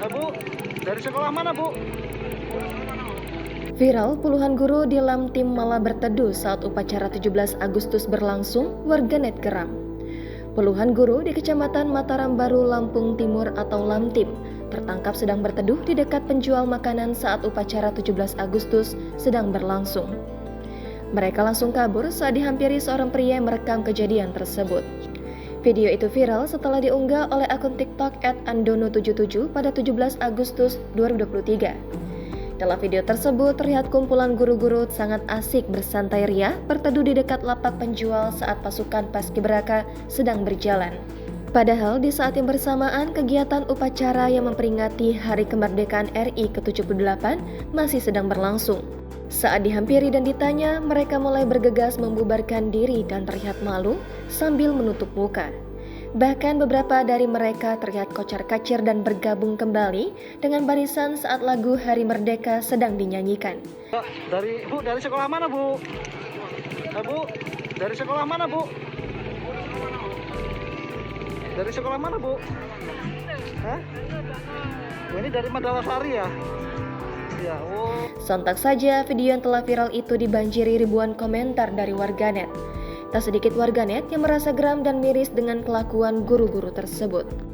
Bu, dari sekolah mana, Bu? Viral, puluhan guru di Lamtim malah berteduh saat upacara 17 Agustus berlangsung, warganet geram. Puluhan guru di Kecamatan Mataram Baru, Lampung Timur atau Lamtim tertangkap sedang berteduh di dekat penjual makanan saat upacara 17 Agustus sedang berlangsung. Mereka langsung kabur saat dihampiri seorang pria yang merekam kejadian tersebut. Video itu viral setelah diunggah oleh akun TikTok @andono77 pada 17 Agustus 2023. Dalam video tersebut terlihat kumpulan guru-guru sangat asik bersantai riah berteduh di dekat lapak penjual saat pasukan Paskibraka sedang berjalan. Padahal di saat yang bersamaan kegiatan upacara yang memperingati Hari Kemerdekaan RI ke-78 masih sedang berlangsung. Saat dihampiri dan ditanya, mereka mulai bergegas membubarkan diri dan terlihat malu sambil menutup muka. Bahkan beberapa dari mereka terlihat kocar-kacir dan bergabung kembali dengan barisan saat lagu Hari Merdeka sedang dinyanyikan. Dari sekolah mana, Bu? Bu, dari sekolah mana, Bu? Dari sekolah mana, Bu? Hah? Oh, ini dari Madalasari ya? Ya, oh. Sontak saja video yang telah viral itu dibanjiri ribuan komentar dari warganet. Tak sedikit warganet yang merasa geram dan miris dengan kelakuan guru-guru tersebut.